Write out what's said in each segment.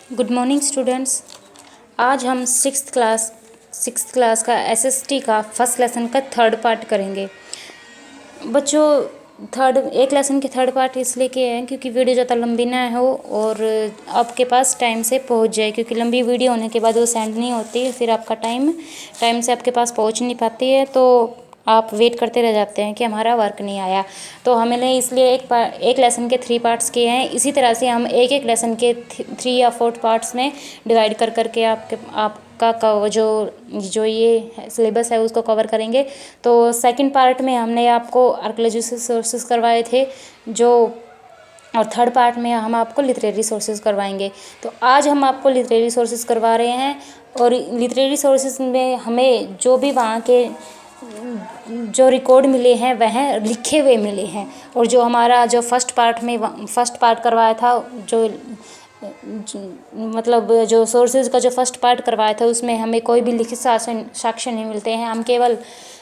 Good morning students. आज हम sixth class का एसएसटी का फर्स्ट लेसन का थर्ड पार्ट करेंगे। बच्चों, एक लेसन के थर्ड पार्ट इसलिए किए हैं क्योंकि वीडियो ज़्यादा लंबी ना हो और आपके पास टाइम से पहुंच जाए, क्योंकि लंबी वीडियो होने के बाद वो सेंड नहीं होती, फिर आपका टाइम से आपके पास पहुंच नहीं पाती है, तो आप वेट करते रह जाते हैं कि हमारा वर्क नहीं आया। तो हमने इसलिए एक लेसन के 3 पार्ट्स किए हैं। इसी तरह से हम एक लेसन के 3 या 4 पार्ट्स में डिवाइड कर करके आपका जो ये सिलेबस है उसको कवर करेंगे। तो सेकंड पार्ट में हमने आपको आर्कियोलॉजी सोर्सेज करवाए थे और थर्ड पार्ट में हम आपको लिटरेरी सोर्सेज करवाएंगे। तो आज हम आपको लिटरेरी सोर्सेज करवा रहे हैं और लिटरेरी सोर्सेज में हमें जो भी वहाँ के जो रिकॉर्ड मिले हैं वह लिखे हुए मिले हैं। और जो हमारा जो फर्स्ट पार्ट करवाया था, मतलब जो सोर्सेज का जो फर्स्ट पार्ट करवाया था उसमें हमें कोई भी लिखित साक्ष्य नहीं मिलते हैं। हम केवल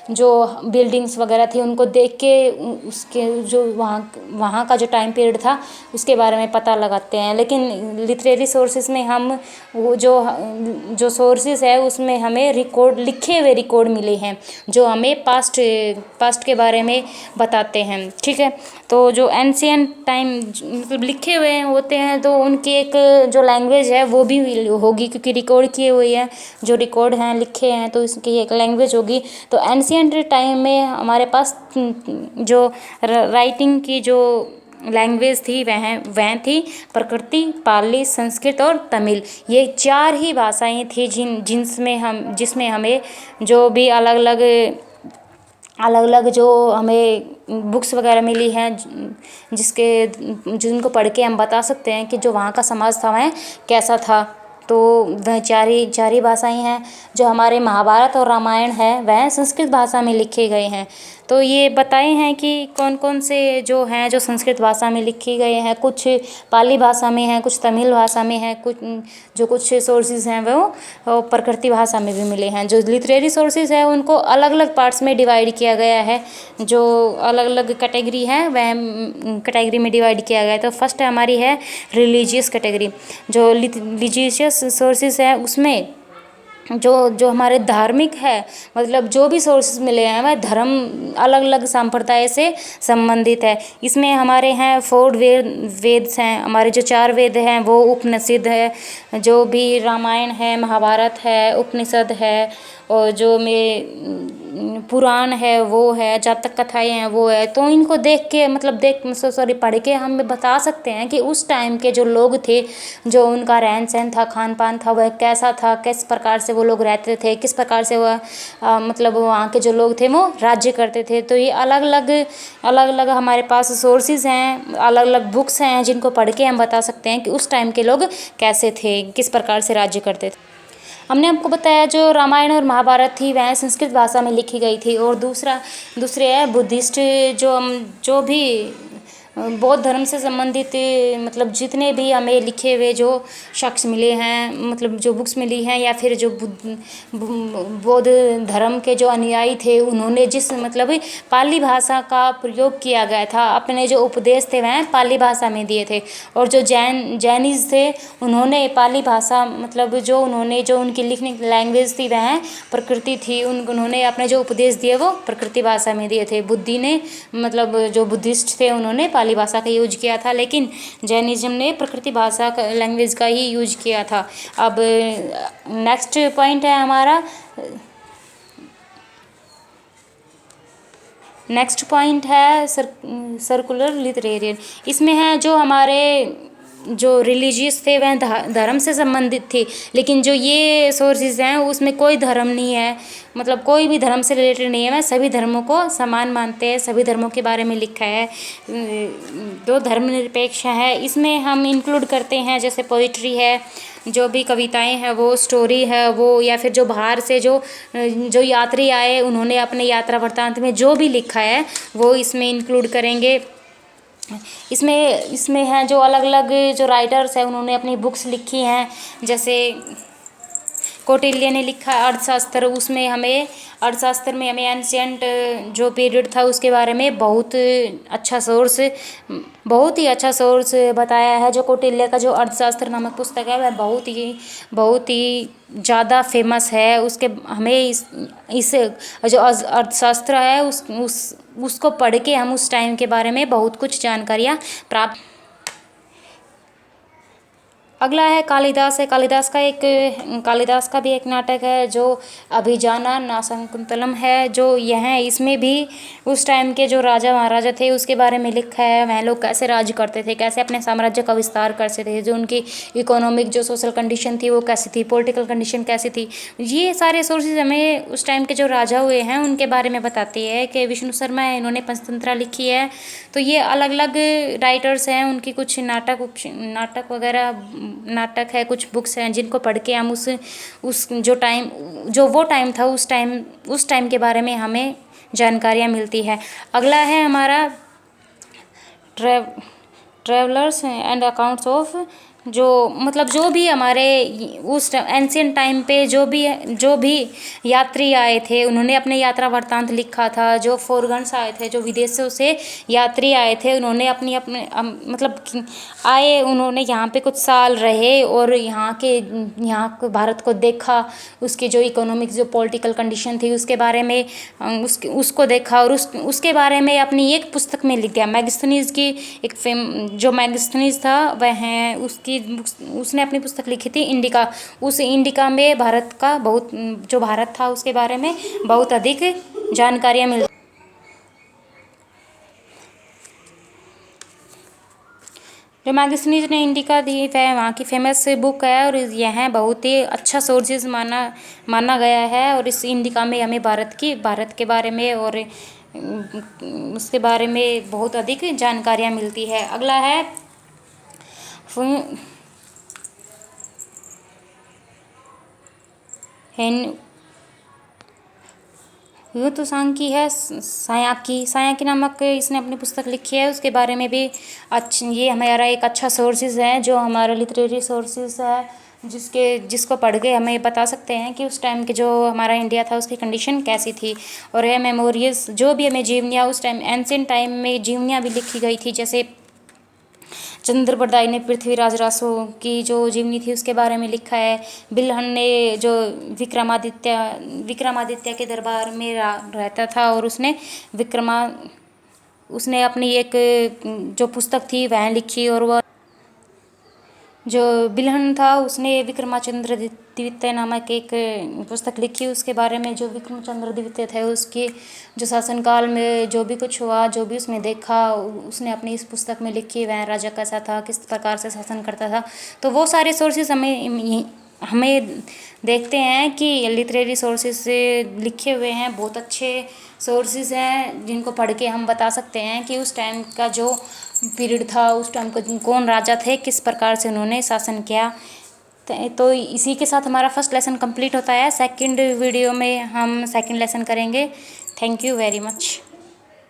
जो बिल्डिंग्स वगैरह थी उनको देख के उसके जो वहाँ का जो टाइम पीरियड था उसके बारे में पता लगाते हैं। लेकिन लिटरेरी सोर्सेज में हम वो जो सोर्सेज है उसमें हमें लिखे हुए रिकॉर्ड मिले हैं जो हमें पास्ट के बारे में बताते हैं। ठीक है, तो जो एंशिएंट टाइम मतलब लिखे हुए होते हैं तो उनकी एक जो लैंग्वेज है वो भी होगी, क्योंकि रिकॉर्ड किए हुए हैं, जो रिकॉर्ड हैं लिखे हैं तो इसकी एक लैंग्वेज होगी। तो एंशिएंट टाइम में हमारे पास जो राइटिंग की जो लैंग्वेज थी वह थी प्रकृति, पाली, संस्कृत और तमिल। ये 4 ही भाषाएं थी जिसमें हमें जो भी अलग अलग जो हमें बुक्स वगैरह मिली हैं जिनको पढ़ के हम बता सकते हैं कि जो वहाँ का समाज था वह कैसा था। तो वह चार ही भाषाएं हैं। जो हमारे महाभारत और रामायण है वह संस्कृत भाषा में लिखे गए हैं। तो ये बताए हैं कि कौन कौन से जो हैं जो संस्कृत भाषा में लिखे गए हैं, कुछ पाली भाषा में हैं, कुछ तमिल भाषा में हैं, कुछ सोर्सेज हैं वो प्रकृति भाषा में भी मिले हैं। जो लिटरेरी सोर्सेज है उनको अलग अलग पार्ट्स में डिवाइड किया गया है, जो अलग अलग कैटेगरी है वह कैटेगरी में डिवाइड किया गया है। तो फर्स्ट हमारी है रिलीजियस कैटेगरी। जो रिलीजियस सोर्सेज है उसमें जो हमारे धार्मिक है, मतलब जो भी सोर्सेज मिले हैं वह धर्म अलग अलग संप्रदाय से संबंधित है। इसमें हमारे हैं 4 वेद हैं। हमारे जो 4 वेद हैं वो उपनिषद है, जो भी रामायण है, महाभारत है, उपनिषद है, और जो में पुराण है वो है, जातक कथाएँ हैं वो है। तो इनको देख के पढ़ के हम बता सकते हैं कि उस टाइम के जो लोग थे, जो उनका रहन सहन था, खान पान था, वह कैसा था, किस प्रकार से वो लोग रहते थे, किस प्रकार से वह मतलब वहाँ के जो लोग थे वो राज्य करते थे। तो ये अलग अलग हमारे पास सोर्सेज हैं, अलग अलग बुक्स हैं जिनको पढ़ के हम बता सकते हैं कि उस टाइम के लोग कैसे थे, किस प्रकार से राज्य करते थे। हमने आपको बताया जो रामायण और महाभारत थी वह संस्कृत भाषा में लिखी गई थी। और दूसरे है बुद्धिस्ट, जो भी बौद्ध धर्म से संबंधित मतलब जितने भी हमें लिखे हुए जो शख्स मिले हैं, मतलब जो बुक्स मिली हैं, या फिर जो बौद्ध धर्म के जो अनुयायी थे उन्होंने जिस मतलब पाली भाषा का प्रयोग किया गया था, अपने जो उपदेश थे वह पाली भाषा में दिए थे। और जो जैनिज़ थे उन्होंने पाली भाषा मतलब जो उनकी लिखने की लैंग्वेज थी वह प्रकृति थी, उन्होंने अपने जो उपदेश दिए वो प्रकृति भाषा में दिए थे। बुद्धि ने मतलब जो बुद्धिस्ट थे उन्होंने पाली भाषा का यूज किया था, लेकिन जैनिज्म ने प्रकृति भाषा का लैंग्वेज का ही यूज किया था। अब नेक्स्ट पॉइंट है हमारा, नेक्स्ट पॉइंट है सर्कुलर लिटरेरियन। इसमें है जो हमारे जो रिलीजियस थे वह धर्म से संबंधित थे, लेकिन जो ये सोर्सेज हैं उसमें कोई धर्म नहीं है, मतलब कोई भी धर्म से रिलेटेड नहीं है। वह सभी धर्मों को समान मानते हैं, सभी धर्मों के बारे में लिखा है, दो धर्मनिरपेक्ष है। इसमें हम इंक्लूड करते हैं जैसे पोइट्री है, जो भी कविताएं हैं वो, स्टोरी है वो, या फिर जो बाहर से जो यात्री आए उन्होंने अपने यात्रा वृत्तांत में जो भी लिखा है वो इसमें इंक्लूड करेंगे। इसमें है जो अलग अलग जो राइटर्स हैं उन्होंने अपनी बुक्स लिखी हैं, जैसे कौटिल्य ने लिखा अर्थशास्त्र, उसमें हमें अर्थशास्त्र में हमें एंशियंट जो पीरियड था उसके बारे में बहुत ही अच्छा सोर्स बताया है। जो कौटिल्य का जो अर्थशास्त्र नामक पुस्तक है वह बहुत ही ज़्यादा फेमस है। उसके हमें इस जो अर्थशास्त्र है उसको पढ़ के हम उस टाइम के बारे में बहुत कुछ जानकारियाँ प्राप्त। अगला है कालिदास है। कालिदास का भी एक नाटक है जो अभिजाना नाशाकुंतलम है। जो यह इसमें भी उस टाइम के जो राजा महाराजा थे उसके बारे में लिखा है। वह लोग कैसे राज्य करते थे, कैसे अपने साम्राज्य का विस्तार करते थे, जो उनकी इकोनॉमिक जो सोशल कंडीशन थी वो कैसी थी, पॉलिटिकल कंडीशन कैसी थी। ये सारे सोर्सेज हमें उस टाइम के जो राजा हुए हैं उनके बारे में बताती है। कि विष्णु शर्मा है, इन्होंने पंचतंत्रा लिखी है। तो ये अलग अलग राइटर्स हैं, उनकी कुछ नाटक वगैरह नाटक है, कुछ बुक्स हैं जिनको पढ़ के हम उस जो वो टाइम था उस टाइम के बारे में हमें जानकारियाँ मिलती है। अगला है हमारा ट्रेवलर्स एंड अकाउंट्स ऑफ, जो मतलब जो भी हमारे उस एंशियंट टाइम पे जो भी यात्री आए थे उन्होंने अपने यात्रा वृत्तांत लिखा था। जो फॉरगन्स आए थे, जो विदेशों से यात्री आए थे, उन्होंने मतलब आए, उन्होंने यहाँ पे कुछ साल रहे और यहाँ भारत को देखा, उसकी जो इकोनॉमिक जो पॉलिटिकल कंडीशन थी उसके बारे में उसको देखा और उसके बारे में अपनी एक पुस्तक में लिख दिया। मैगस्थनीज की जो मैगस्थनीज था वह उसने अपनी पुस्तक लिखी थी इंडिका। उस इंडिका में भारत था उसके बारे में बहुत अधिक जानकारियाँ मिलती। जो मैगस्थनीज ने इंडिका दी वह वहाँ की फेमस बुक है और यह बहुत ही अच्छा सोर्सेज माना गया है। और इस इंडिका में हमें भारत के बारे में और उसके बारे में बहुत अधिक जानकारियाँ मिलती है। अगला है यूँ तो सांकी है, सायाकी नामक इसने अपनी पुस्तक लिखी है। उसके बारे में भी ये हमारा एक अच्छा सोर्सेज है, जो हमारा लिटरेरी सोर्सेज है जिसको पढ़ के हमें बता सकते हैं कि उस टाइम के जो हमारा इंडिया था उसकी कंडीशन कैसी थी। और यह मेमोरीज जो भी हमें जीवनियाँ उस टाइम एंशिएंट टाइम में जीवनियाँ भी लिखी गई थी। जैसे चंद्रबरदाई ने पृथ्वीराज रासो की जो जीवनी थी उसके बारे में लिखा है। बिल्हन ने जो विक्रमादित्य के दरबार में रहता था और उसने अपनी एक जो पुस्तक थी वह लिखी। और वह जो बिल्हन था उसने विक्रमाचंद्र द्वितीय नामक एक पुस्तक लिखी। उसके बारे में जो विक्रमाचंद्र द्वितीय थे उसके जो शासनकाल में जो भी कुछ हुआ, जो भी उसने देखा, उसने अपनी इस पुस्तक में लिखी। वह राजा कैसा था, किस प्रकार से शासन करता था। तो वो सारे सोर्सेज हमें देखते हैं कि लिटरेरी सोर्सेज से लिखे हुए हैं, बहुत अच्छे सोर्सेज हैं जिनको पढ़ के हम बता सकते हैं कि उस टाइम का जो पीरियड था उस टाइम को कौन राजा थे, किस प्रकार से उन्होंने शासन किया। तो इसी के साथ हमारा फर्स्ट लेसन कंप्लीट होता है। सेकंड वीडियो में हम सेकंड लेसन करेंगे। Thank you very much.